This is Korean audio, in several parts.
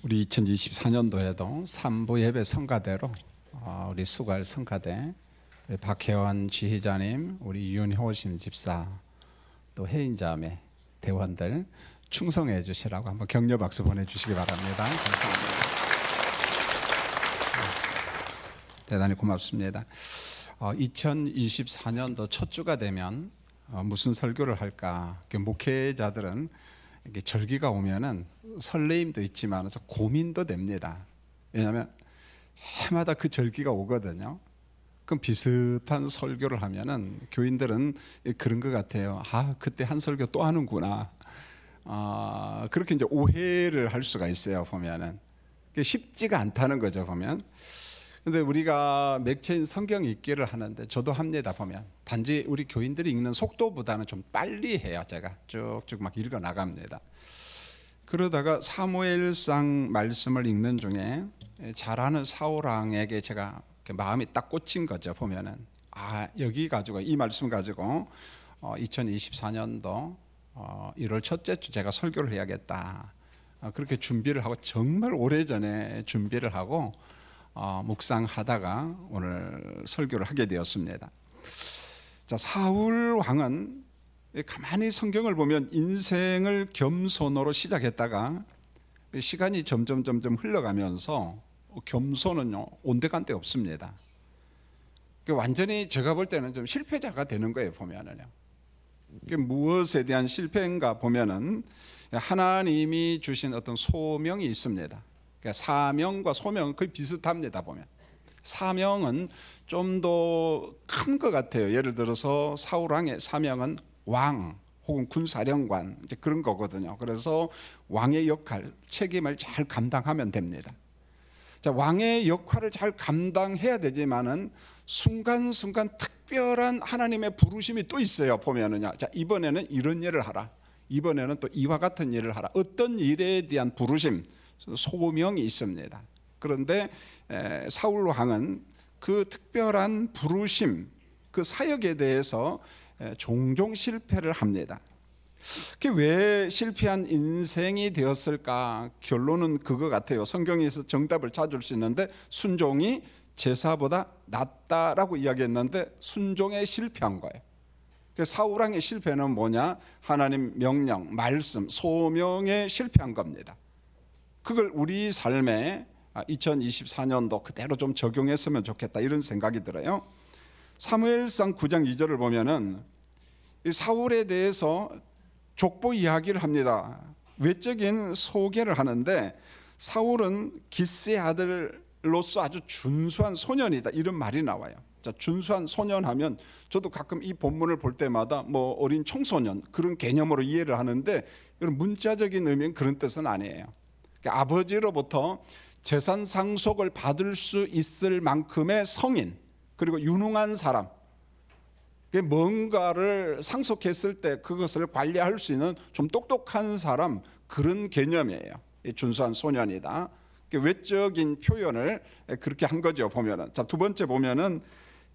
우리 2024년도에도 3부 예배 성가대로 우리 수갈 성가대, 우리 박혜원 지휘자님, 우리 윤효심 집사, 또 혜인자매 대원들 충성해 주시라고 한번 격려 박수 보내주시기 바랍니다. 감사합니다. 대단히 고맙습니다. 2024년도 첫 주가 되면 무슨 설교를 할까? 목회자들은 이렇게 절기가 오면은 설레임도 있지만 고민도 됩니다. 왜냐하면 해마다 그 절기가 오거든요. 그럼 비슷한 설교를 하면은 교인들은 그런 것 같아요. 그때 한 설교 또 하는구나. 그렇게 이제 오해를 할 수가 있어요. 보면은 쉽지가 않다는 거죠. 보면. 근데 우리가 맥체인 성경 읽기를 하는데 저도 합니다. 보면 단지 우리 교인들이 읽는 속도보다는 좀 빨리 해요. 제가 쭉쭉 막 읽어 나갑니다. 그러다가 사무엘상 말씀을 읽는 중에 잘하는 사울왕에게 제가 마음이 딱 꽂힌 거죠. 보면은 여기 가지고 이 말씀 가지고 2024년도 1월 첫째 주 제가 설교를 해야겠다. 그렇게 준비를 하고 정말 오래전에 준비를 하고 묵상하다가 오늘 설교를 하게 되었습니다. 자, 사울 왕은 가만히 성경을 보면 인생을 겸손으로 시작했다가 시간이 점점 흘러가면서 겸손은요 온데간데 없습니다. 완전히 제가 볼 때는 좀 실패자가 되는 거예요. 보면은요. 무엇에 대한 실패인가 보면은 하나님이 주신 어떤 소명이 있습니다. 그러니까 사명과 소명은 거의 비슷합니다. 보면 사명은 좀 더 큰 것 같아요. 예를 들어서 사울 왕의 사명은 왕 혹은 군사령관 이제 그런 거거든요. 그래서 왕의 역할, 책임을 잘 감당하면 됩니다. 자, 왕의 역할을 잘 감당해야 되지만은 순간순간 특별한 하나님의 부르심이 또 있어요. 보면은요. 자, 이번에는 이런 일을 하라. 이번에는 또 이와 같은 일을 하라. 어떤 일에 대한 부르심, 소명이 있습니다. 그런데 사울 왕은 그 특별한 부르심, 그 사역에 대해서 종종 실패를 합니다. 그게 왜 실패한 인생이 되었을까? 결론은 그거 같아요. 성경에서 정답을 찾을 수 있는데 순종이 제사보다 낫다라고 이야기했는데 순종에 실패한 거예요. 사울 왕의 실패는 뭐냐? 하나님 명령, 말씀, 소명에 실패한 겁니다. 그걸 우리 삶에 2024년도 그대로 좀 적용했으면 좋겠다 이런 생각이 들어요. 사무엘상 9장 2절을 보면은 이 사울에 대해서 족보 이야기를 합니다. 외적인 소개를 하는데 사울은 기스의 아들로서 아주 준수한 소년이다 이런 말이 나와요. 자, 준수한 소년 하면 저도 가끔 이 본문을 볼 때마다 뭐 어린 청소년 그런 개념으로 이해를 하는데 이런 문자적인 의미는 그런 뜻은 아니에요. 그러니까 아버지로부터 재산 상속을 받을 수 있을 만큼의 성인 그리고 유능한 사람, 뭔가를 상속했을 때 그것을 관리할 수 있는 좀 똑똑한 사람 그런 개념이에요. 준수한 소년이다. 외적인 표현을 그렇게 한 거죠. 보면은 자, 두 번째 보면은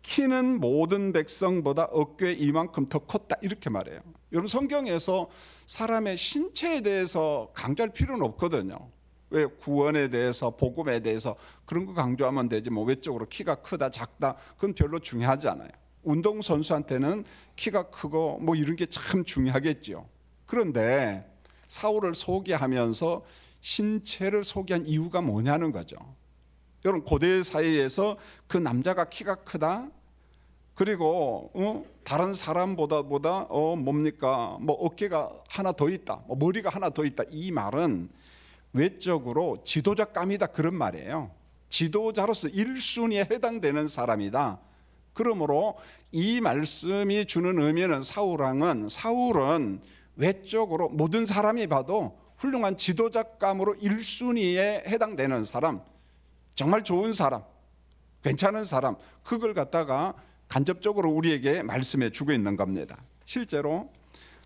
키는 모든 백성보다 어깨 이만큼 더 컸다 이렇게 말해요. 여러분 성경에서 사람의 신체에 대해서 강조할 필요는 없거든요. 왜 구원에 대해서 복음에 대해서 그런 거 강조하면 되지 뭐 외적으로 키가 크다 작다 그건 별로 중요하지 않아요. 운동선수한테는 키가 크고 뭐 이런 게 참 중요하겠죠. 그런데 사울을 소개하면서 신체를 소개한 이유가 뭐냐는 거죠. 여러분 고대 사회에서 그 남자가 키가 크다 그리고 다른 사람보다 뭡니까 뭐 어깨가 하나 더 있다 뭐 머리가 하나 더 있다 이 말은 외적으로 지도자감이다 그런 말이에요. 지도자로서 1순위에 해당되는 사람이다. 그러므로 이 말씀이 주는 의미는 사울은 외적으로 모든 사람이 봐도 훌륭한 지도자감으로 1순위에 해당되는 사람, 정말 좋은 사람, 괜찮은 사람, 그걸 갖다가 간접적으로 우리에게 말씀해 주고 있는 겁니다. 실제로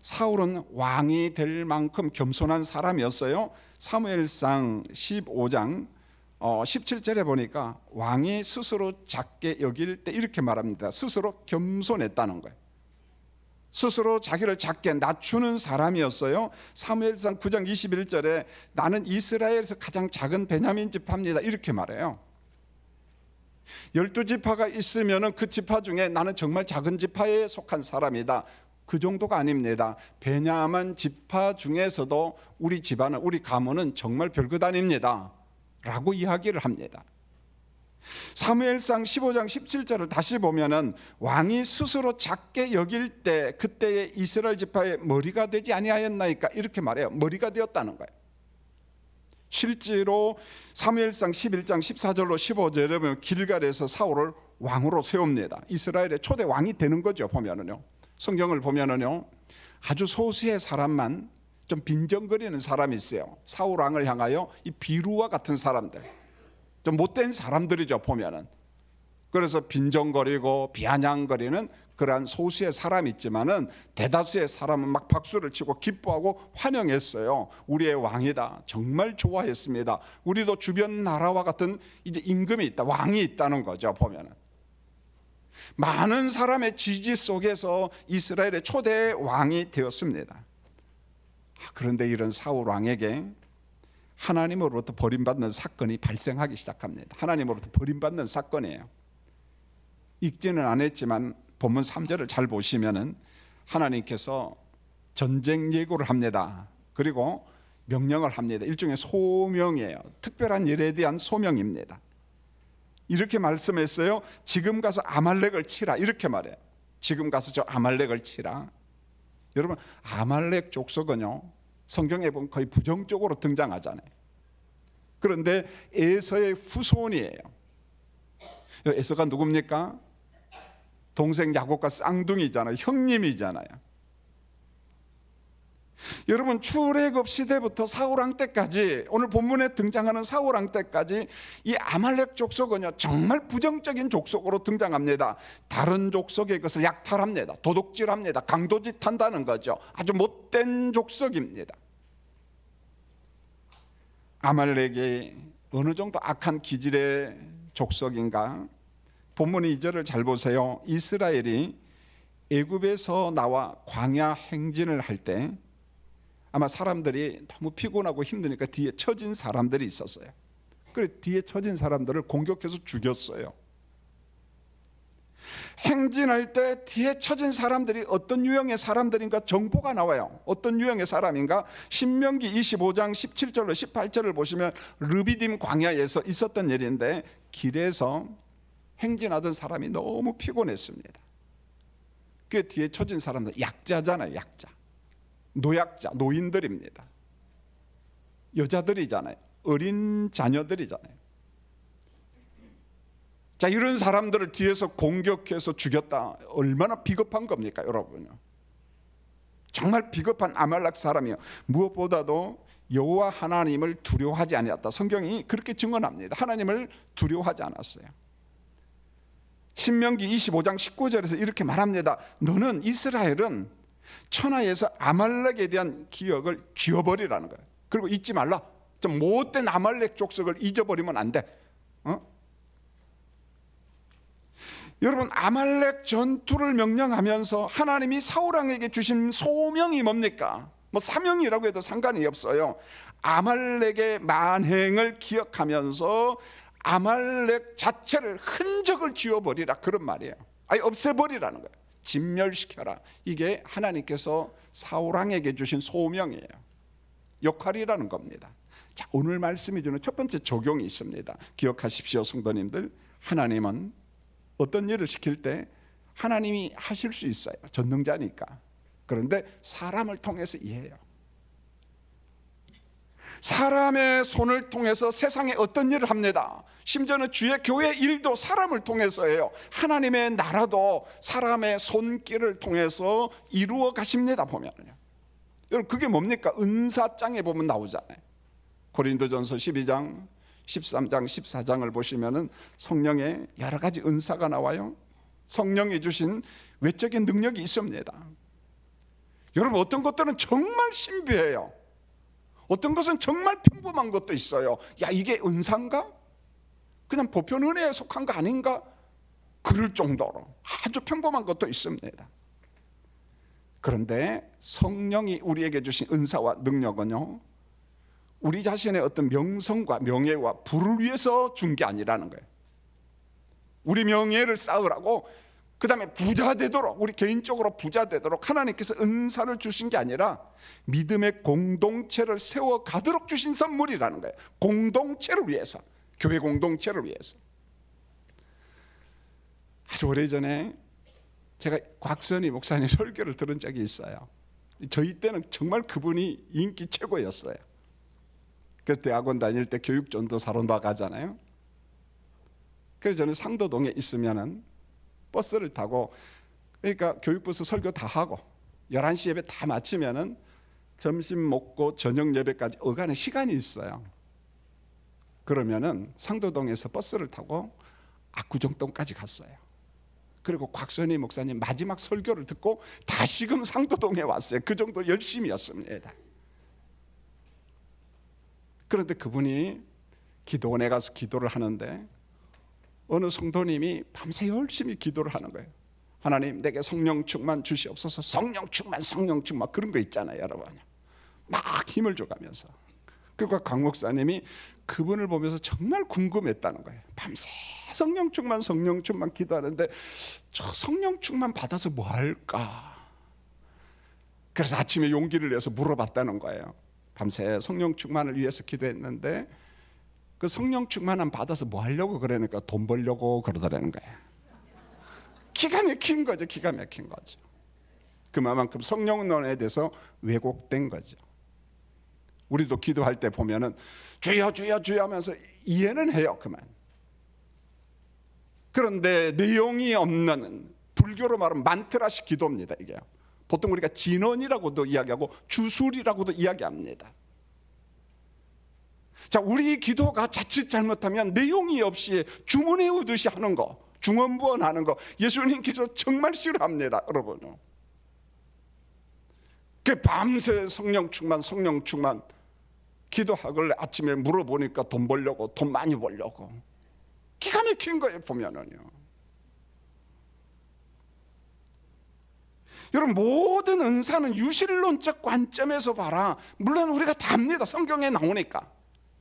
사울은 왕이 될 만큼 겸손한 사람이었어요. 사무엘상 15장 17절에 보니까 왕이 스스로 작게 여길 때 이렇게 말합니다. 스스로 겸손했다는 거예요. 스스로 자기를 작게 낮추는 사람이었어요. 사무엘상 9장 21절에 나는 이스라엘에서 가장 작은 베냐민 지파입니다, 이렇게 말해요. 12지파가 있으면 그 지파 중에 나는 정말 작은 지파에 속한 사람이다, 그 정도가 아닙니다. 베냐민 지파 중에서도 우리 집안은, 우리 가문은 정말 별것 아닙니다 라고 이야기를 합니다. 사무엘상 15장 17절을 다시 보면은 왕이 스스로 작게 여길 때 그때의 이스라엘 지파의 머리가 되지 아니하였나이까, 이렇게 말해요. 머리가 되었다는 거예요. 실제로 사무엘상 11장 14절로 15절에 보면 길갈에서 사울을 왕으로 세웁니다. 이스라엘의 초대 왕이 되는 거죠. 보면은요, 성경을 보면은요, 아주 소수의 사람만 좀 빈정거리는 사람이 있어요. 사울 왕을 향하여 이 비루와 같은 사람들, 좀 못된 사람들이죠, 보면은. 그래서 빈정거리고 비아냥거리는 그러한 소수의 사람이 있지만은 대다수의 사람은 막 박수를 치고 기뻐하고 환영했어요. 우리의 왕이다, 정말 좋아했습니다. 우리도 주변 나라와 같은 이제 임금이 있다, 왕이 있다는 거죠, 보면은. 많은 사람의 지지 속에서 이스라엘의 초대 왕이 되었습니다. 그런데 이런 사울 왕에게 하나님으로부터 버림받는 사건이 발생하기 시작합니다. 하나님으로부터 버림받는 사건이에요. 읽지는 안 했지만 본문 3절을 잘 보시면은 하나님께서 전쟁 예고를 합니다. 그리고 명령을 합니다. 일종의 소명이에요. 특별한 일에 대한 소명입니다. 이렇게 말씀했어요. 지금 가서 아말렉을 치라, 이렇게 말해요. 지금 가서 저 아말렉을 치라. 여러분, 아말렉 족속은요, 성경에 보면 거의 부정적으로 등장하잖아요. 그런데 에서의 후손이에요. 에서가 누굽니까? 동생 야곱과 쌍둥이잖아요. 형님이잖아요. 여러분, 출애굽 시대부터 사울왕 때까지, 오늘 본문에 등장하는 사울왕 때까지 이 아말렉 족속은요, 정말 부정적인 족속으로 등장합니다. 다른 족속의 것을 약탈합니다. 도둑질합니다. 강도짓한다는 거죠. 아주 못된 족속입니다. 아말렉이 어느 정도 악한 기질의 족속인가? 본문 2절을 잘 보세요. 이스라엘이 애굽에서 나와 광야 행진을 할 때 아마 사람들이 너무 피곤하고 힘드니까 뒤에 처진 사람들이 있었어요. 그래, 뒤에 처진 사람들을 공격해서 죽였어요. 행진할 때 뒤에 처진 사람들이 어떤 유형의 사람들인가 정보가 나와요. 어떤 유형의 사람인가? 신명기 25장 17절로 18절을 보시면 르비딤 광야에서 있었던 일인데, 길에서 행진하던 사람이 너무 피곤했습니다. 그 뒤에 처진 사람들, 약자잖아요. 약자, 노약자, 노인들입니다. 여자들이잖아요. 어린 자녀들이잖아요. 자, 이런 사람들을 뒤에서 공격해서 죽였다. 얼마나 비겁한 겁니까, 여러분요? 정말 비겁한 아말렉 사람이요. 무엇보다도 여호와 하나님을 두려워하지 아니었다. 성경이 그렇게 증언합니다. 하나님을 두려워하지 않았어요. 신명기 25장 19절에서 이렇게 말합니다. 너는, 이스라엘은 천하에서 아말렉에 대한 기억을 지워버리라는 거예요. 그리고 잊지 말라. 좀 못된 아말렉 족속을 잊어버리면 안 돼. 여러분, 아말렉 전투를 명령하면서 하나님이 사울왕에게 주신 소명이 뭡니까? 뭐 사명이라고 해도 상관이 없어요. 아말렉의 만행을 기억하면서 아말렉 자체를, 흔적을 지워버리라, 그런 말이에요. 아예 없애버리라는 거예요. 진멸시켜라. 이게 하나님께서 사울왕에게 주신 소명이에요. 역할이라는 겁니다. 자, 오늘 말씀이 주는 첫 번째 적용이 있습니다. 기억하십시오, 성도님들. 하나님은 어떤 일을 시킬 때 하나님이 하실 수 있어요. 전능자니까. 그런데 사람을 통해서 이해해요. 사람의 손을 통해서 세상에 어떤 일을 합니다. 심지어는 주의 교회 일도 사람을 통해서 해요. 하나님의 나라도 사람의 손길을 통해서 이루어 가십니다, 보면요. 여러분, 그게 뭡니까? 은사장에 보면 나오잖아요. 고린도전서 12장, 13장, 14장을 보시면은 성령의 여러 가지 은사가 나와요. 성령이 주신 외적인 능력이 있습니다. 여러분, 어떤 것들은 정말 신비해요. 어떤 것은 정말 평범한 것도 있어요. 야, 이게 은사인가? 그냥 보편 은혜에 속한 거 아닌가? 그럴 정도로 아주 평범한 것도 있습니다. 그런데 성령이 우리에게 주신 은사와 능력은요, 우리 자신의 어떤 명성과 명예와 부를 위해서 준 게 아니라는 거예요. 우리 명예를 쌓으라고, 그 다음에 부자 되도록, 우리 개인적으로 부자 되도록 하나님께서 은사를 주신 게 아니라 믿음의 공동체를 세워가도록 주신 선물이라는 거예요. 공동체를 위해서, 교회 공동체를 위해서. 아주 오래전에 제가 곽선희 목사님 설교를 들은 적이 있어요. 저희 때는 정말 그분이 인기 최고였어요. 그 대학원 다닐 때 교육전도사로 나가잖아요. 그래서 저는 상도동에 있으면은 버스를 타고, 그러니까 교육버스 설교 다 하고 11시 예배 다 마치면은 점심 먹고 저녁 예배까지 어가는 시간이 있어요. 그러면은 상도동에서 버스를 타고 압구정동까지 갔어요. 그리고 곽선희 목사님 마지막 설교를 듣고 다시금 상도동에 왔어요. 그 정도 열심이었습니다. 그런데 그분이 기도원에 가서 기도를 하는데 어느 성도님이 밤새 열심히 기도를 하는 거예요. 하나님 내게 성령 충만 주시옵소서. 성령 충만 그런 거 있잖아요, 여러분. 막 힘을 줘가면서. 그리고 강 목사님이 그분을 보면서 정말 궁금했다는 거예요. 밤새 성령 충만 기도하는데 저 성령 충만 받아서 뭐 할까? 그래서 아침에 용기를 내서 물어봤다는 거예요. 밤새 성령 충만을 위해서 기도했는데 그 성령 충만함 받아서 뭐 하려고 그러니까 돈 벌려고 그러더라는 거예요. 기가 막힌 거죠. 기가 막힌 거죠. 그만큼 성령론에 대해서 왜곡된 거죠. 우리도 기도할 때 보면은 주여 주여 주여 하면서 이해는 해요. 그만. 그런데 내용이 없는, 불교로 말하면 만트라식 기도입니다. 이게 보통 우리가 진언이라고도 이야기하고 주술이라고도 이야기합니다. 자, 우리 기도가 자칫 잘못하면 내용이 없이 주문에 오듯이 하는 거, 중언부언하는 거 예수님께서 정말 싫어합니다, 여러분. 그 밤새 성령 충만 기도하길래 아침에 물어보니까 돈 벌려고, 돈 많이 벌려고. 기가 막힌 거예요, 보면은요. 여러분, 모든 은사는 유실론적 관점에서 봐라. 물론 우리가 다 압니다. 성경에 나오니까.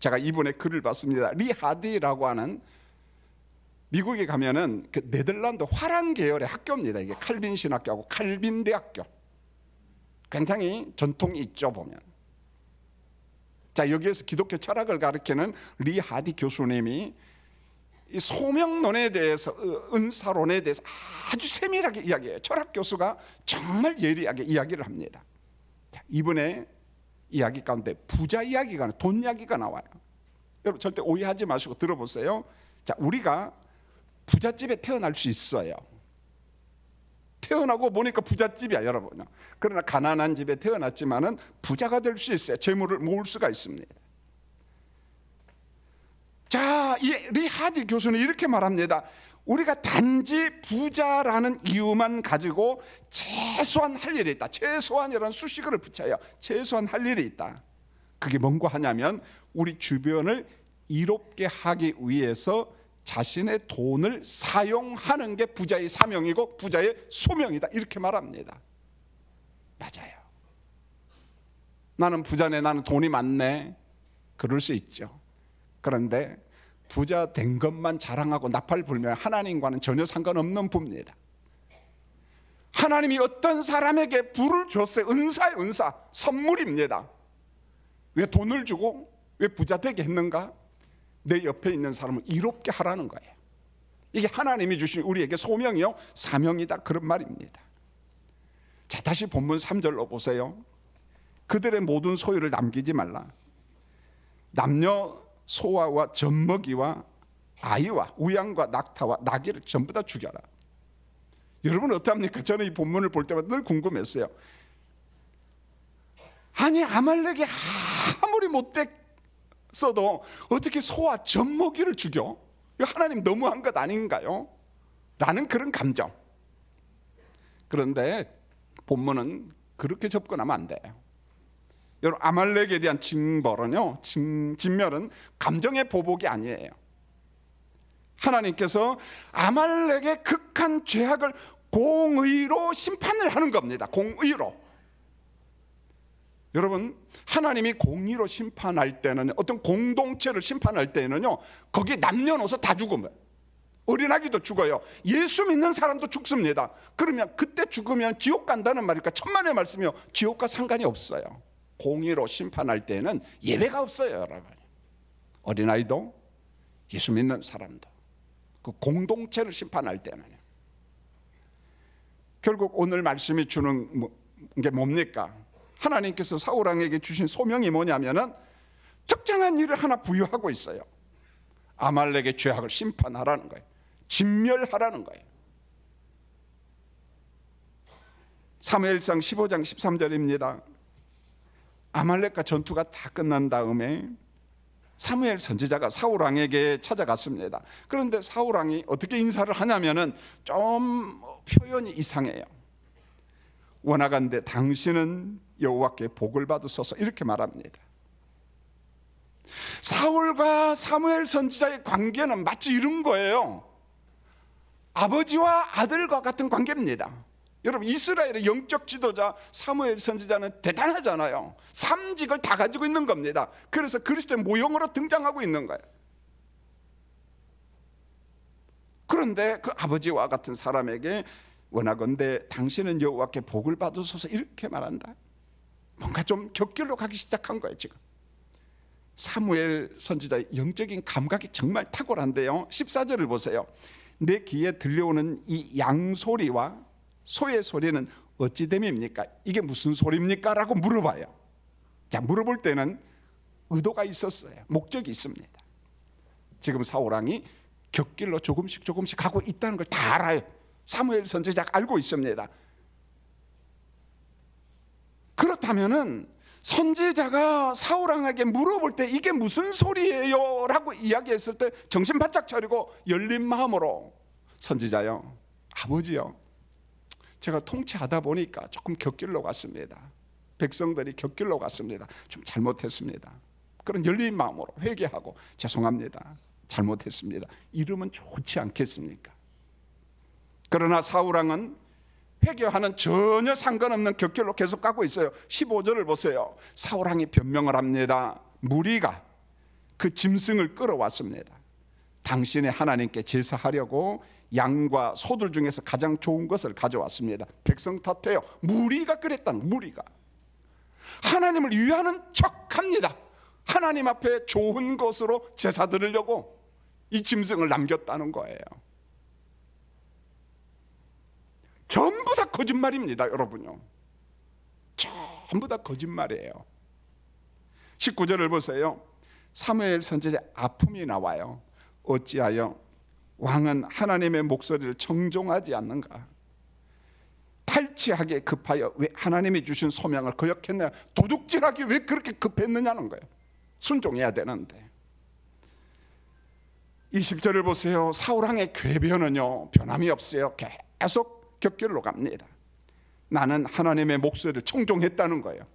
제가 이번에 글을 봤습니다. 리 하디라고 하는, 미국에 가면은 그 네덜란드 화랑 계열의 학교입니다. 이게 칼빈 신학교하고 칼빈 대학교. 굉장히 전통이 있죠, 보면. 자, 여기에서 기독교 철학을 가르치는 리 하디 교수님이 이 소명론에 대해서, 은사론에 대해서 아주 세밀하게 이야기해요. 철학 교수가 정말 예리하게 이야기를 합니다. 자, 이번에 이야기 가운데 부자 이야기가, 돈 이야기가 나와요. 여러분 절대 오해하지 마시고 들어보세요. 자, 우리가 부잣집에 태어날 수 있어요. 태어나고 보니까 부잣집이야, 여러분. 그러나 가난한 집에 태어났지만은 부자가 될 수 있어요. 재물을 모을 수가 있습니다. 자, 이 리하디 교수는 이렇게 말합니다. 우리가 단지 부자라는 이유만 가지고 최소한 할 일이 있다. 최소한이라는 수식어를 붙여요. 최소한 할 일이 있다. 그게 뭔가 하냐면 우리 주변을 이롭게 하기 위해서 자신의 돈을 사용하는 게 부자의 사명이고 부자의 소명이다. 이렇게 말합니다. 맞아요. 나는 부자네, 나는 돈이 많네. 그럴 수 있죠. 그런데 부자 된 것만 자랑하고 나팔 불면 하나님과는 전혀 상관없는 부입니다. 하나님이 어떤 사람에게 부를 줬어요. 은사예요, 은사. 선물입니다. 왜 돈을 주고 왜 부자 되게 했는가? 내 옆에 있는 사람을 이롭게 하라는 거예요. 이게 하나님이 주신 우리에게 소명이요 사명이다, 그런 말입니다. 자, 다시 본문 3절로 보세요. 그들의 모든 소유를 남기지 말라. 남녀 소아와 젖먹이와 아이와 우양과 낙타와 나귀를 전부 다 죽여라. 여러분 어떡합니까? 저는 이 본문을 볼 때마다 늘 궁금했어요. 아니, 아말렉이 아무리 못됐어도 어떻게 소와 젖먹이를 죽여? 하나님 너무한 것 아닌가요? 라는 그런 감정. 그런데 본문은 그렇게 접근하면 안 돼요. 여러분, 아말렉에 대한 징벌은요, 진멸은 감정의 보복이 아니에요. 하나님께서 아말렉의 극한 죄악을 공의로 심판을 하는 겁니다. 공의로. 여러분, 하나님이 공의로 심판할 때는, 어떤 공동체를 심판할 때는요, 거기 남녀노소 다 죽으면, 어린아기도 죽어요. 예수 믿는 사람도 죽습니다. 그러면 그때 죽으면 지옥 간다는 말일까? 천만의 말씀이요. 지옥과 상관이 없어요. 공의로 심판할 때는 예외가 없어요, 여러분. 어린아이도 예수 믿는 사람도 그 공동체를 심판할 때는요. 결국 오늘 말씀이 주는 게 뭡니까? 하나님께서 사울왕에게 주신 소명이 뭐냐면은 특정한 일을 하나 부여하고 있어요. 아말렉의 죄악을 심판하라는 거예요. 진멸하라는 거예요. 사무엘상 15장 13절입니다. 아말렉과 전투가 다 끝난 다음에 사무엘 선지자가 사울왕에게 찾아갔습니다. 그런데 사울왕이 어떻게 인사를 하냐면은 좀 표현이 이상해요. 원하건대 당신은 여호와께 복을 받으소서, 이렇게 말합니다. 사울과 사무엘 선지자의 관계는 마치 이런 거예요. 아버지와 아들과 같은 관계입니다. 여러분, 이스라엘의 영적 지도자 사무엘 선지자는 대단하잖아요. 3직을 다 가지고 있는 겁니다. 그래서 그리스도의 모형으로 등장하고 있는 거예요. 그런데 그 아버지와 같은 사람에게 원하건대 당신은 여호와께 복을 받으소서, 이렇게 말한다. 뭔가 좀 격결로 가기 시작한 거예요. 지금 사무엘 선지자의 영적인 감각이 정말 탁월한데요. 14절을 보세요. 내 귀에 들려오는 이 양소리와 소의 소리는 어찌 됨입니까? 이게 무슨 소리입니까? 라고 물어봐요. 자, 물어볼 때는 의도가 있었어요. 목적이 있습니다. 지금 사울왕이 격길로 조금씩 가고 있다는 걸 다 알아요. 사무엘 선지자가 알고 있습니다. 그렇다면은 선지자가 사울왕에게 물어볼 때 이게 무슨 소리예요? 라고 이야기했을 때 정신 바짝 차리고 열린 마음으로, 선지자요, 아버지요, 제가 통치하다 보니까 조금 격길로 갔습니다. 백성들이 격길로 갔습니다. 좀 잘못했습니다. 그런 열린 마음으로 회개하고 죄송합니다, 잘못했습니다, 이러면 좋지 않겠습니까? 그러나 사울왕은 회개와는 전혀 상관없는 격길로 계속 가고 있어요. 15절을 보세요. 사울왕이 변명을 합니다. 무리가 그 짐승을 끌어왔습니다. 당신의 하나님께 제사하려고 양과 소들 중에서 가장 좋은 것을 가져왔습니다. 백성 탓해요. 무리가 그랬다는, 무리가 하나님을 위하는 척합니다. 하나님 앞에 좋은 것으로 제사 드리려고 이 짐승을 남겼다는 거예요. 전부 다 거짓말입니다, 여러분요. 전부 다 거짓말이에요. 19절을 보세요. 사무엘 선지자의 아픔이 나와요. 어찌하여 왕은 하나님의 목소리를 청종하지 않는가? 탈취하기에 급하여 왜 하나님이 주신 소명을 거역했냐? 도둑질하기 왜 그렇게 급했느냐는 거예요. 순종해야 되는데. 20절을 보세요. 사울왕의 궤변은요, 변함이 없어요. 계속 격길로 갑니다. 나는 하나님의 목소리를 청종했다는 거예요.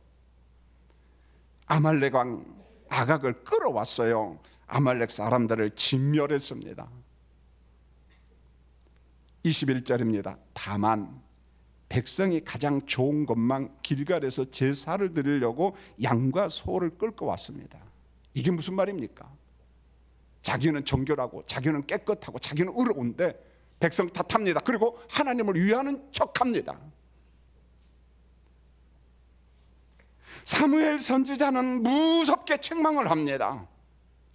아말렉 왕 아각을 끌어왔어요. 아말렉 사람들을 진멸했습니다. 21절입니다. 다만 백성이 가장 좋은 것만 길갈에서 제사를 드리려고 양과 소를 끌고 왔습니다. 이게 무슨 말입니까? 자기는 정결하고 자기는 깨끗하고 자기는 의로운데 백성 탓합니다. 그리고 하나님을 위하는 척합니다. 사무엘 선지자는 무섭게 책망을 합니다.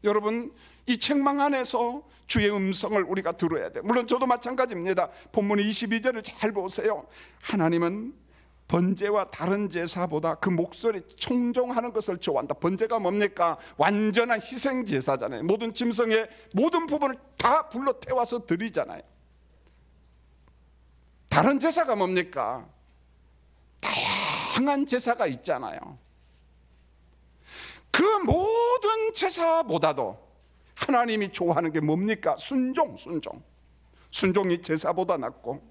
여러분, 이 책망 안에서 주의 음성을 우리가 들어야 돼요. 물론 저도 마찬가지입니다. 본문 22절을 잘 보세요. 하나님은 번제와 다른 제사보다 그 목소리 청종하는 것을 좋아한다. 번제가 뭡니까? 완전한 희생 제사잖아요. 모든 짐승의 모든 부분을 다 불러 태워서 드리잖아요. 다른 제사가 뭡니까? 다양한 제사가 있잖아요. 그 모든 제사보다도 하나님이 좋아하는 게 뭡니까? 순종이 제사보다 낫고,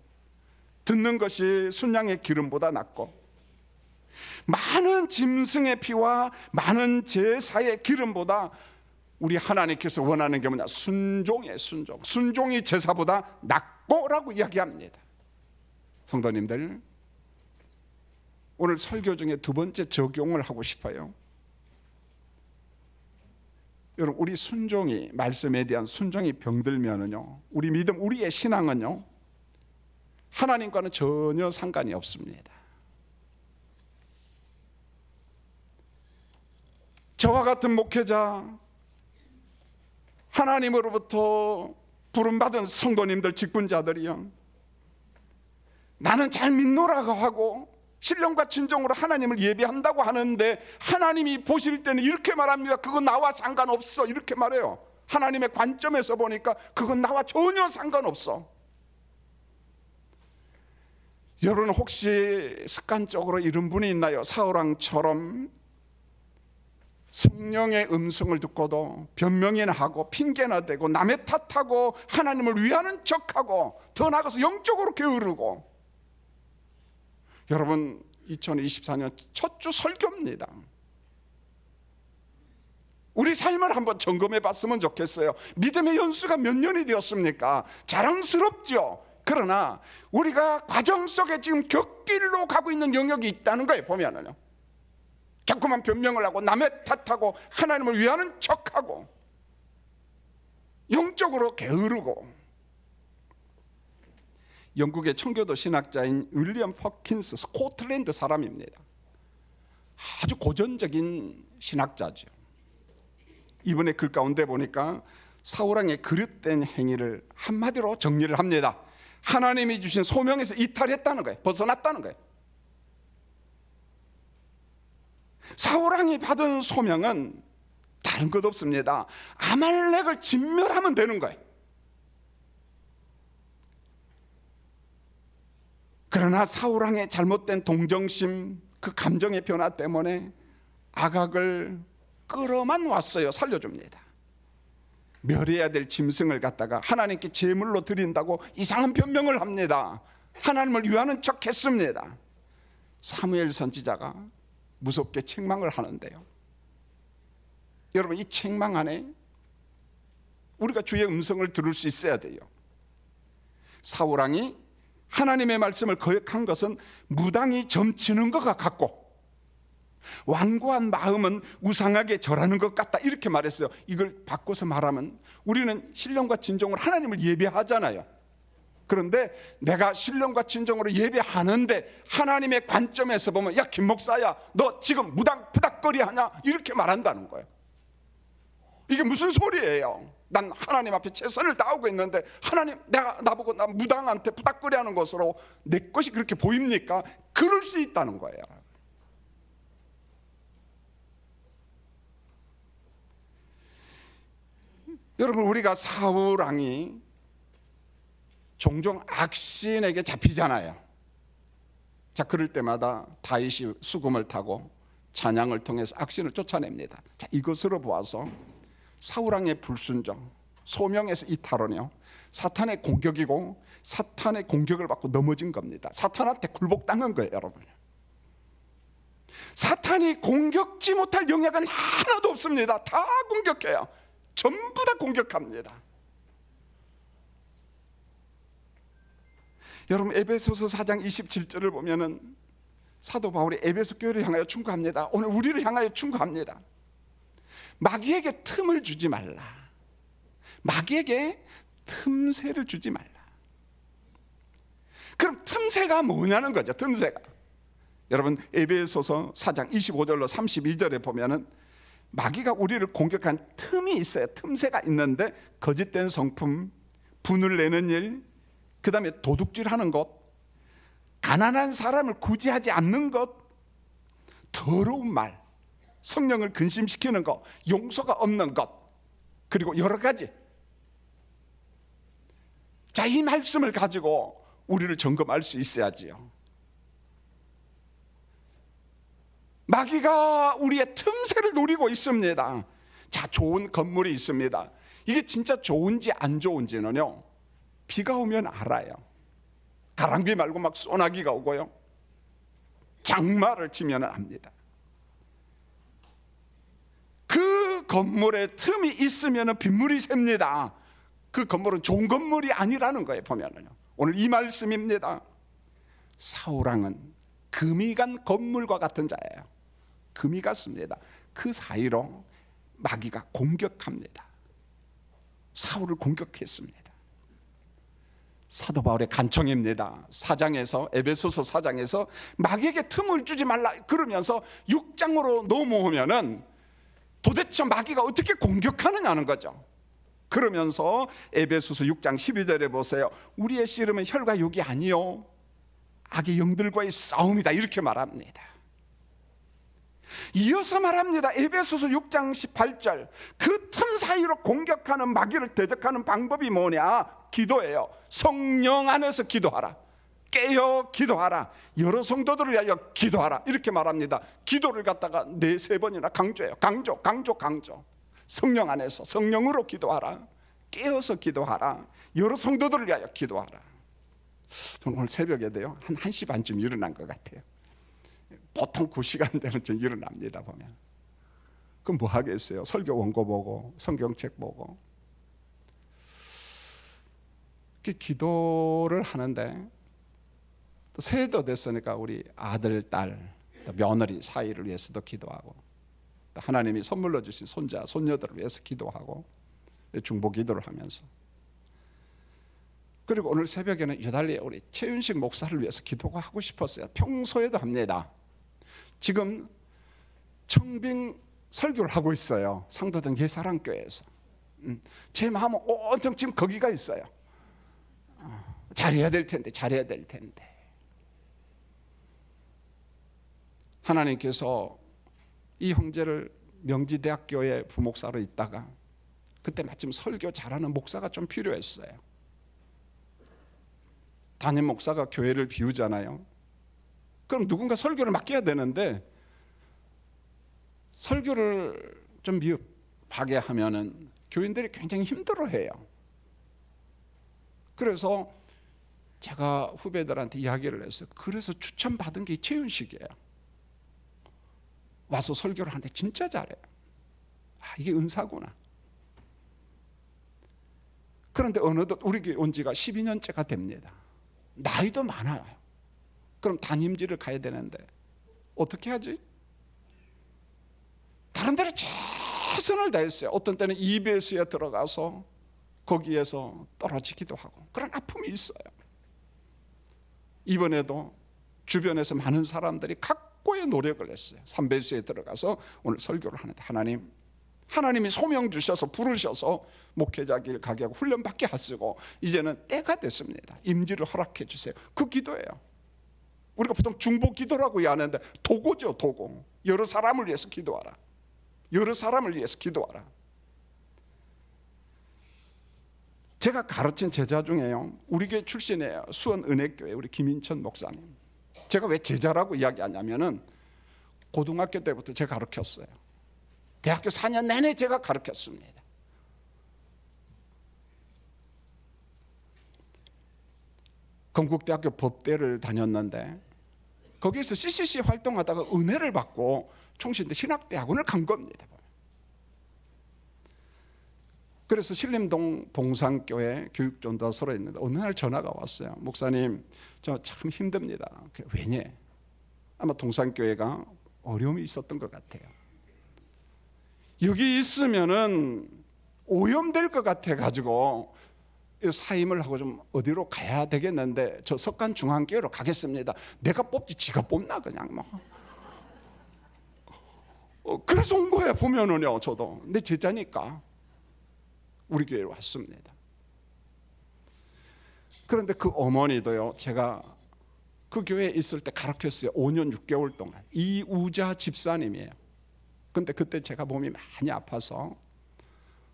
듣는 것이 순양의 기름보다 낫고, 많은 짐승의 피와 많은 제사의 기름보다 우리 하나님께서 원하는 게 뭐냐? 순종이에요. 순종이 제사보다 낫고라고 이야기합니다. 성도님들, 오늘 설교 중에 두 번째 적용을 하고 싶어요. 여러분, 우리 순종이, 말씀에 대한 순종이 병들면은요, 우리 믿음, 우리의 신앙은요, 하나님과는 전혀 상관이 없습니다. 저와 같은 목회자, 하나님으로부터 부름받은 성도님들, 직분자들이요, 나는 잘 믿노라고 하고 신령과 진정으로 하나님을 예배한다고 하는데 하나님이 보실 때는 이렇게 말합니다. 그건 나와 상관없어, 이렇게 말해요. 하나님의 관점에서 보니까 그건 나와 전혀 상관없어. 여러분, 혹시 습관적으로 이런 분이 있나요? 사울왕처럼 성령의 음성을 듣고도 변명이나 하고 핑계나 대고 남의 탓하고 하나님을 위하는 척하고 더 나아가서 영적으로 게으르고. 여러분, 2024년 첫 주 설교입니다. 우리 삶을 한번 점검해 봤으면 좋겠어요. 믿음의 연수가 몇 년이 되었습니까? 자랑스럽죠. 그러나 우리가 과정 속에 지금 곁길로 가고 있는 영역이 있다는 거예요. 보면은요, 자꾸만 변명을 하고 남의 탓하고 하나님을 위하는 척하고 영적으로 게으르고. 영국의 청교도 신학자인 윌리엄 퍼킨스, 스코틀랜드 사람입니다. 아주 고전적인 신학자죠. 이번에 글 가운데 보니까 사울왕의 그릇된 행위를 한마디로 정리를 합니다. 하나님이 주신 소명에서 이탈했다는 거예요. 벗어났다는 거예요. 사울왕이 받은 소명은 다른 것 없습니다. 아말렉을 진멸하면 되는 거예요. 그러나 사울왕의 잘못된 동정심, 그 감정의 변화 때문에 아각을 끌어만 왔어요. 살려줍니다. 멸해야 될 짐승을 갖다가 하나님께 제물로 드린다고 이상한 변명을 합니다. 하나님을 위하는 척 했습니다. 사무엘 선지자가 무섭게 책망을 하는데요, 여러분, 이 책망 안에 우리가 주의 음성을 들을 수 있어야 돼요. 사울왕이 하나님의 말씀을 거역한 것은 무당이 점치는 것과 같고 완고한 마음은 우상하게 절하는 것 같다, 이렇게 말했어요. 이걸 바꿔서 말하면 우리는 신령과 진정으로 하나님을 예배하잖아요. 그런데 내가 신령과 진정으로 예배하는데 하나님의 관점에서 보면, 야, 김 목사야, 너 지금 무당 부닥거리 하냐, 이렇게 말한다는 거예요. 이게 무슨 소리예요? 난 하나님 앞에 최선을 다하고 있는데 하나님, 내가 나보고 나 무당한테 부닥거리 하는 것으로 내 것이 그렇게 보입니까? 그럴 수 있다는 거예요. 여러분, 우리가 사울왕이 종종 악신에게 잡히잖아요. 자, 그럴 때마다 다윗이 수금을 타고 찬양을 통해서 악신을 쫓아냅니다. 자, 이것으로 보아서 사울왕의 불순종, 소명에서 이탈은요, 사탄의 공격이고 사탄의 공격을 받고 넘어진 겁니다. 사탄한테 굴복당한 거예요, 여러분. 사탄이 공격지 못할 영역은 하나도 없습니다. 다 공격해요. 전부 다 공격합니다. 여러분, 에베소서 4장 27절을 보면은 사도 바울이 에베소 교회를 향하여 충고합니다. 오늘 우리를 향하여 충고합니다. 마귀에게 틈을 주지 말라. 마귀에게 틈새를 주지 말라. 그럼 틈새가 뭐냐는 거죠. 틈새가, 여러분, 에베소서 4장 25절로 32절에 보면은 마귀가 우리를 공격한 틈이 있어요. 틈새가 있는데 거짓된 성품, 분을 내는 일, 그 다음에 도둑질하는 것, 가난한 사람을 구제하지 않는 것, 더러운 말, 성령을 근심시키는 것, 용서가 없는 것, 그리고 여러 가지. 자, 이 말씀을 가지고 우리를 점검할 수 있어야지요. 마귀가 우리의 틈새를 노리고 있습니다. 자, 좋은 건물이 있습니다. 이게 진짜 좋은지 안 좋은지는요, 비가 오면 알아요. 가랑비 말고 막 소나기가 오고요, 장마를 치면 압니다. 그 건물에 틈이 있으면 빗물이 셉니다. 그 건물은 좋은 건물이 아니라는 거예요. 보면은요, 오늘 이 말씀입니다. 사울왕은 금이 간 건물과 같은 자예요. 금이 갔습니다. 그 사이로 마귀가 공격합니다. 사울을 공격했습니다. 사도 바울의 간청입니다. 4장에서, 에베소서 4장에서 마귀에게 틈을 주지 말라 그러면서 6장으로 넘어오면은 도대체 마귀가 어떻게 공격하느냐는 거죠. 그러면서 에베소서 6장 12절에 보세요. 우리의 씨름은 혈과 육이 아니요 악의 영들과의 싸움이다, 이렇게 말합니다. 이어서 말합니다. 에베소서 6장 18절, 그 틈 사이로 공격하는 마귀를 대적하는 방법이 뭐냐? 기도예요. 성령 안에서 기도하라. 깨어 기도하라. 여러 성도들을 위하여 기도하라, 이렇게 말합니다. 기도를 갖다가 4-3번이나 강조해요. 강조. 성령 안에서 성령으로 기도하라. 깨어서 기도하라. 여러 성도들을 위하여 기도하라. 저는 오늘 새벽에도요, 한 1시 반쯤 일어난 것 같아요. 보통 그 시간대는 좀 일어납니다. 보면 그럼 뭐 하겠어요? 설교 원고 보고 성경책 보고 기도를 하는데, 또 새해도 됐으니까 우리 아들, 딸, 며느리 사이를 위해서도 기도하고, 또 하나님이 선물로 주신 손자, 손녀들을 위해서 기도하고, 중보 기도를 하면서, 그리고 오늘 새벽에는 유달리 우리 최윤식 목사를 위해서 기도가 하고 싶었어요. 평소에도 합니다. 지금 청빙 설교를 하고 있어요. 상도동 예사랑교회에서. 제 마음은 온통 지금 거기가 있어요. 잘해야 될 텐데. 하나님께서 이 형제를 명지대학교에 부목사로 있다가 그때 마침 설교 잘하는 목사가 좀 필요했어요. 담임 목사가 교회를 비우잖아요. 그럼 누군가 설교를 맡겨야 되는데, 설교를 좀 미흡하게 하면은 교인들이 굉장히 힘들어해요. 그래서 제가 후배들한테 이야기를 했어요. 그래서 추천받은 게 최윤식이에요. 와서 설교를 하는데 진짜 잘해요. 이게 은사구나. 그런데 어느덧 우리 교회 온 지가 12년째가 됩니다. 나이도 많아요. 그럼 담임지를 가야 되는데 어떻게 하지? 다른 데로 최선을 다했어요. 어떤 때는 EBS에 들어가서 거기에서 떨어지기도 하고, 그런 아픔이 있어요. 이번에도 주변에서 많은 사람들이 각고의 노력을 했어요. 삼배수에 들어가서 오늘 설교를 하는데, 하나님이 소명 주셔서 부르셔서 목회자 길 가게 하고 훈련받게 하시고, 이제는 때가 됐습니다. 임지를 허락해 주세요. 그 기도예요. 우리가 보통 중보 기도라고 하는데 도구죠, 도구. 여러 사람을 위해서 기도하라. 여러 사람을 위해서 기도하라. 제가 가르친 제자 중에요, 우리 교회 출신이에요. 수원은혜교회 우리 김인천 목사님. 제가 왜 제자라고 이야기하냐면은 고등학교 때부터 제가 가르쳤어요. 대학교 4년 내내 제가 가르쳤습니다. 건국대학교 법대를 다녔는데 거기에서 CCC 활동하다가 은혜를 받고 총신대 신학대학원을 간 겁니다. 그래서 신림동 봉산교회 교육전도서로 있는데 어느 날 전화가 왔어요. 목사님, 저 참 힘듭니다. 왜냐? 아마 동산교회가 어려움이 있었던 것 같아요. 여기 있으면은 오염될 것 같아 가지고 사임을 하고 좀 어디로 가야 되겠는데 저 석간중앙교회로 가겠습니다. 내가 뽑지 지가 뽑나 그냥 뭐. 그래서 온 거예요. 보면은요, 저도 내 제자니까 우리 교회에 왔습니다. 그런데 그 어머니도요, 제가 그 교회에 있을 때 가르쳤어요. 5년 6개월 동안. 이우자 집사님이에요. 근데 그때 제가 몸이 많이 아파서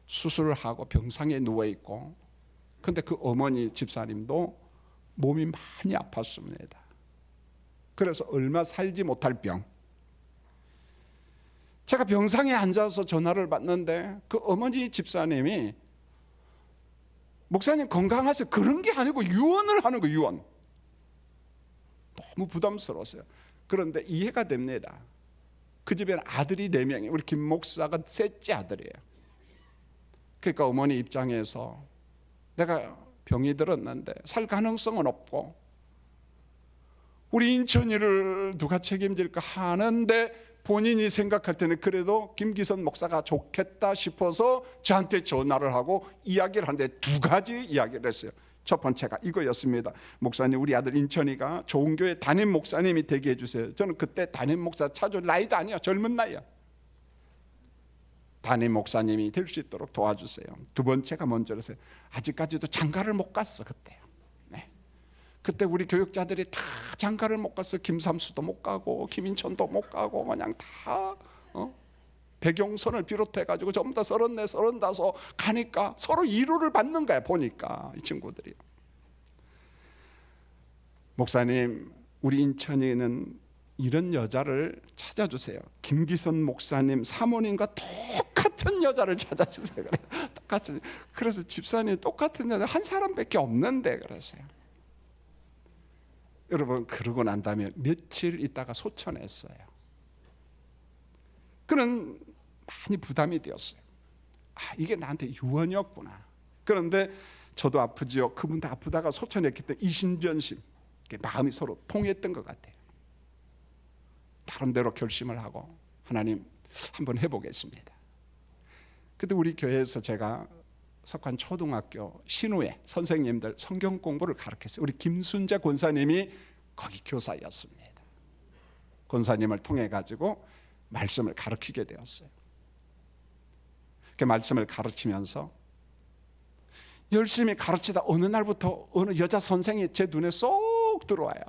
수술을 하고 병상에 누워있고, 근데 그 어머니 집사님도 몸이 많이 아팠습니다. 그래서 얼마 살지 못할 병. 제가 병상에 앉아서 전화를 받는데 그 어머니 집사님이 목사님 건강하세요. 그런 게 아니고 유언을 하는 거예요. 유언. 너무 부담스러웠어요. 그런데 이해가 됩니다. 그 집에는 아들이 4명이에요. 우리 김 목사가 셋째 아들이에요. 그러니까 어머니 입장에서 내가 병이 들었는데 살 가능성은 없고 우리 인천이를 누가 책임질까 하는데 본인이 생각할 때는 그래도 김기선 목사가 좋겠다 싶어서 저한테 전화를 하고 이야기를 하는데 두 가지 이야기를 했어요. 첫 번째가 이거였습니다. 목사님, 우리 아들 인천이가 좋은 교회 담임 목사님이 되게 해주세요. 저는 그때 담임 목사 찾을 나이도 아니야. 젊은 나이야. 담임 목사님이 될 수 있도록 도와주세요. 두 번째가 먼저라서요. 아직까지도 장가를 못 갔어. 그때요. 네. 그때 우리 교육자들이 다 장가를 못 갔어. 김삼수도 못 가고 김인천도 못 가고 그냥 다 백용선을 비롯해가지고 전부 다 34, 35 가니까 서로 위로를 받는 거야. 보니까 이 친구들이. 목사님, 우리 인천이는 이런 여자를 찾아주세요. 김기선 목사님 사모님과 똑같은 여자를 찾아주세요. 똑같은. 그래서 집사님 똑같은 여자 한 사람밖에 없는데 그랬어요. 여러분, 그러고 난 다음에 며칠 있다가 소천했어요. 그는 많이 부담이 되었어요. 이게 나한테 유언이었구나. 그런데 저도 아프지요. 그분도 아프다가 소천했기 때문에 이심전심 마음이 서로 통했던 것 같아요. 나름대로 결심을 하고 하나님 한번 해보겠습니다. 그때 우리 교회에서 제가 석환 초등학교 신우회 선생님들 성경 공부를 가르쳤어요. 우리 김순재 권사님이 거기 교사였습니다. 권사님을 통해 가지고 말씀을 가르치게 되었어요. 그 말씀을 가르치면서 열심히 가르치다 어느 날부터 어느 여자 선생이 제 눈에 쏙 들어와요.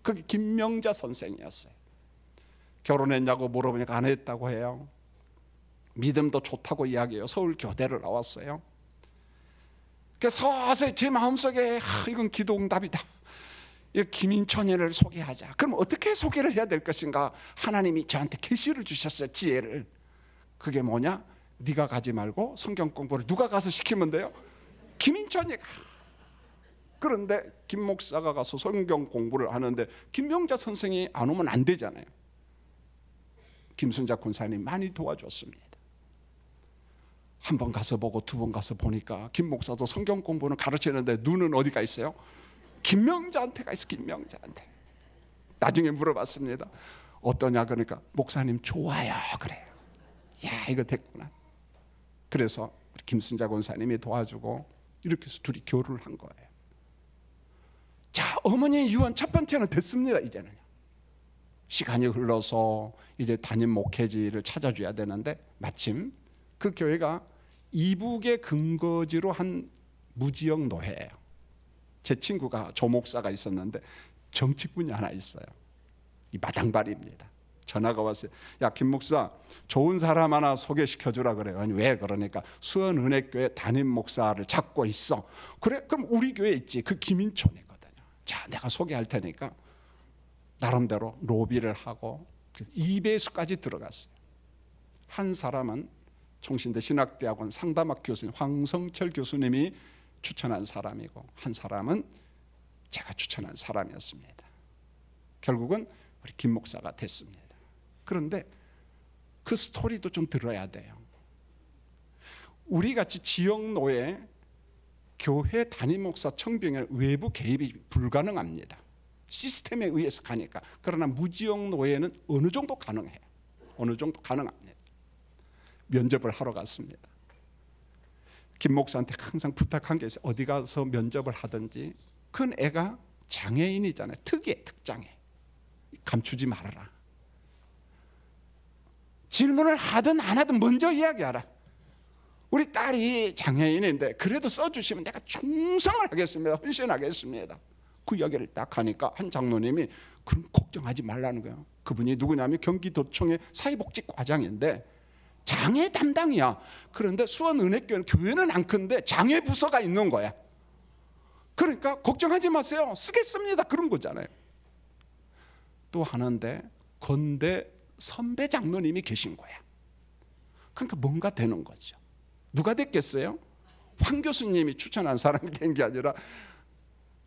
그게 김명자 선생이었어요. 결혼했냐고 물어보니까 안 했다고 해요. 믿음도 좋다고 이야기해요. 서울 교대를 나왔어요. 그래서 서서히 제 마음속에 이건 기도응답이다. 이 김인천이를 소개하자. 그럼 어떻게 소개를 해야 될 것인가? 하나님이 저한테 계시를 주셨어요. 지혜를. 그게 뭐냐? 네가 가지 말고 성경 공부를 누가 가서 시키면 돼요? 김인천이가. 그런데 김 목사가 가서 성경 공부를 하는데 김명자 선생이 안 오면 안 되잖아요. 김순자 권사님 많이 도와줬습니다. 한 번 가서 보고 두 번 가서 보니까 김 목사도 성경 공부는 가르치는데 눈은 어디가 있어요? 김명자한테가 있어. 김명자한테. 나중에 물어봤습니다. 어떠냐 그러니까 목사님 좋아요 그래요. 야, 이거 됐구나. 그래서 김순자 권사님이 도와주고 이렇게 해서 둘이 교류를 한 거예요. 자, 어머니 유언 첫 번째는 됐습니다. 이제는 시간이 흘러서 이제 담임 목회지를 찾아줘야 되는데 마침 그 교회가 이북의 근거지로 한 무지역 노회예요. 제 친구가 조 목사가 있었는데 정치꾼이 하나 있어요. 이 마당발입니다. 전화가 왔어요. 야, 김 목사 좋은 사람 하나 소개시켜주라 그래요. 아니 왜 그러니까 수원은혜교회 담임 목사를 찾고 있어. 그래? 그럼 우리 교회 있지. 그 김인천이거든요. 자, 내가 소개할 테니까 나름대로 로비를 하고 2배수까지 들어갔어요. 한 사람은 총신대 신학대학원 상담학 교수님 황성철 교수님이 추천한 사람이고 한 사람은 제가 추천한 사람이었습니다. 결국은 우리 김 목사가 됐습니다. 그런데 그 스토리도 좀 들어야 돼요. 우리같이 지역노회 교회 담임 목사 청빙에 외부 개입이 불가능합니다. 시스템에 의해서 가니까. 그러나 무지역 노예는 어느 정도 가능해요. 어느 정도 가능합니다. 면접을 하러 갔습니다. 김 목사한테 항상 부탁한 게 있어요. 어디 가서 면접을 하든지 큰 애가 장애인이잖아요. 특이해. 특장애. 감추지 말아라. 질문을 하든 안 하든 먼저 이야기하라. 우리 딸이 장애인인데 그래도 써주시면 내가 충성을 하겠습니다. 헌신하겠습니다. 그 이야기를 딱 하니까 한 장로님이 그럼 걱정하지 말라는 거예요. 그분이 누구냐면 경기도청의 사회복지과장인데 장애 담당이야. 그런데 수원은혜교회는 교회는 안 큰데 장애 부서가 있는 거야. 그러니까 걱정하지 마세요. 쓰겠습니다. 그런 거잖아요. 또 하는데 건대 선배 장로님이 계신 거야. 그러니까 뭔가 되는 거죠. 누가 됐겠어요? 황 교수님이 추천한 사람이 된 게 아니라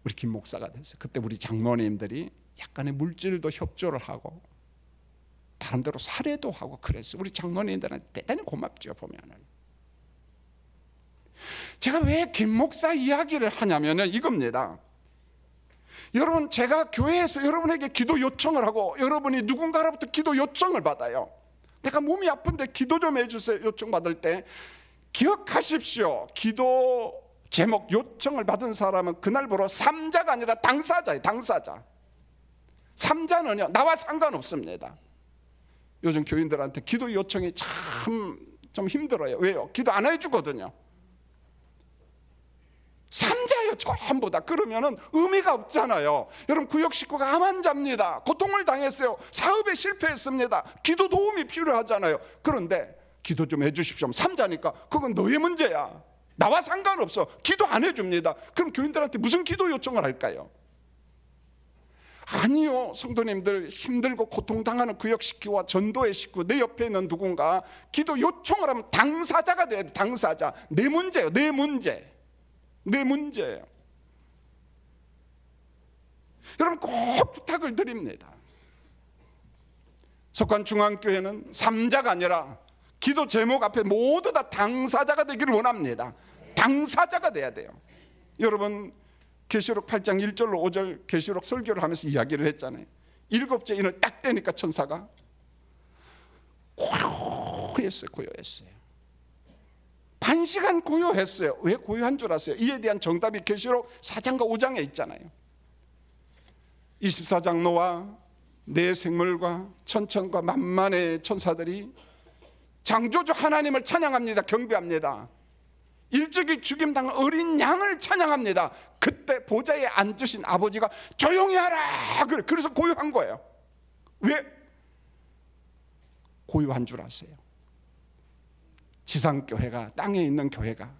우리 김 목사가 됐어요. 그때 우리 장로님들이 약간의 물질도 협조를 하고 다른데로 사례도 하고 그랬어요. 우리 장로님들은 대단히 고맙죠. 보면은 제가 왜 김 목사 이야기를 하냐면은 이겁니다. 여러분, 제가 교회에서 여러분에게 기도 요청을 하고 여러분이 누군가로부터 기도 요청을 받아요. 내가 몸이 아픈데 기도 좀 해주세요 요청 받을 때 기억하십시오. 기도 제목 요청을 받은 사람은 그날부로 3자가 아니라 당사자예요. 당사자. 3자는요 나와 상관없습니다. 요즘 교인들한테 기도 요청이 참 좀 힘들어요. 왜요? 기도 안 해주거든요. 3자예요 전부 다. 그러면은 의미가 없잖아요. 여러분, 구역 식구가 암 환자입니다. 고통을 당했어요. 사업에 실패했습니다. 기도 도움이 필요하잖아요. 그런데 기도 좀 해주십시오. 3자니까 그건 너의 문제야. 나와 상관없어. 기도 안 해줍니다. 그럼 교인들한테 무슨 기도 요청을 할까요? 아니요, 성도님들, 힘들고 고통당하는 구역 식구와 전도의 식구, 내 옆에 있는 누군가 기도 요청을 하면 당사자가 돼야 돼. 당사자. 내 문제예요. 내 문제. 내 문제예요. 여러분, 꼭 부탁을 드립니다. 석관중앙교회는 3자가 아니라 기도 제목 앞에 모두 다 당사자가 되기를 원합니다. 당사자가 돼야 돼요. 여러분, 계시록 8장 1절로 5절 계시록 설교를 하면서 이야기를 했잖아요. 7째 인을 딱 떼니까 천사가 고요했어요. 고요했어요. 반 시간 고요했어요. 왜 고요한 줄 아세요? 이에 대한 정답이 계시록 4장과 5장에 있잖아요. 24장 노와 네 생물과 천천과 만만의 천사들이 창조주 하나님을 찬양합니다. 경배합니다. 일찍이 죽임당한 어린 양을 찬양합니다. 그때 보좌에 앉으신 아버지가 조용히 하라. 그래서 고요한 거예요. 왜? 고요한 줄 아세요? 지상교회가, 땅에 있는 교회가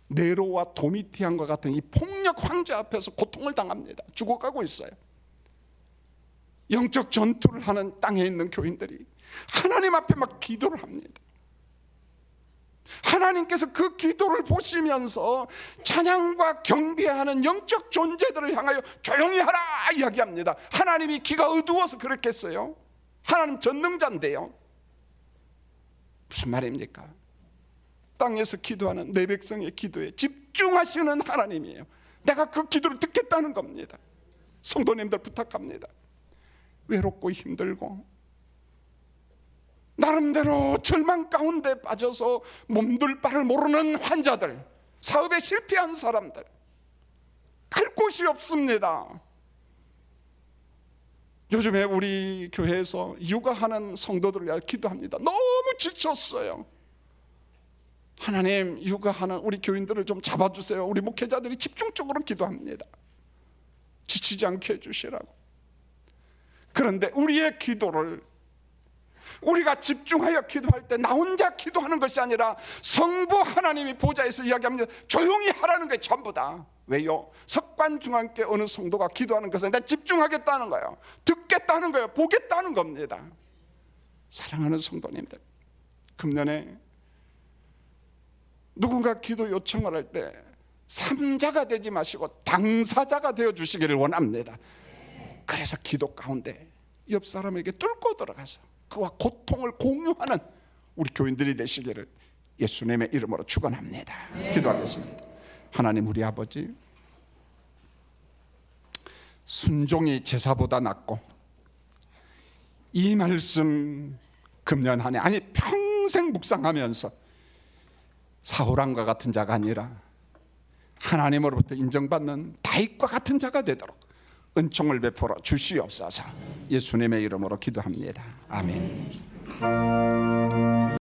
네로와 도미티안과 같은 이 폭력 황제 앞에서 고통을 당합니다. 죽어가고 있어요. 영적 전투를 하는 땅에 있는 교인들이 하나님 앞에 막 기도를 합니다. 하나님께서 그 기도를 보시면서 찬양과 경배하는 영적 존재들을 향하여 조용히 하라 이야기합니다. 하나님이 귀가 어두워서 그렇겠어요? 하나님 전능자인데요. 무슨 말입니까? 땅에서 기도하는 내 백성의 기도에 집중하시는 하나님이에요. 내가 그 기도를 듣겠다는 겁니다. 성도님들 부탁합니다. 외롭고 힘들고 나름대로 절망 가운데 빠져서 몸둘 바를 모르는 환자들, 사업에 실패한 사람들, 갈 곳이 없습니다. 요즘에 우리 교회에서 육아하는 성도들을 위해 기도합니다. 너무 지쳤어요. 하나님, 육아하는 우리 교인들을 좀 잡아주세요. 우리 목회자들이 집중적으로 기도합니다. 지치지 않게 해주시라고. 그런데 우리의 기도를 우리가 집중하여 기도할 때 나 혼자 기도하는 것이 아니라 성부 하나님이 보좌에서 이야기합니다. 조용히 하라는 거예요. 전부 다. 왜요? 석관중앙교회 어느 성도가 기도하는 것은 내가 집중하겠다는 거예요. 듣겠다는 거예요. 보겠다는 겁니다. 사랑하는 성도님들, 금년에 누군가 기도 요청을 할 때 3자가 되지 마시고 당사자가 되어주시기를 원합니다. 그래서 기도 가운데 옆 사람에게 뚫고 들어가서 그와 고통을 공유하는 우리 교인들이 되시기를 예수님의 이름으로 축원합니다. 기도하겠습니다. 하나님, 우리 아버지, 순종이 제사보다 낫고 이 말씀 금년 한 해, 아니 평생 묵상하면서 사울왕과 같은 자가 아니라 하나님으로부터 인정받는 다윗과 같은 자가 되도록 은총을 베풀어 주시옵소서. 예수님의 이름으로 기도합니다. 아멘.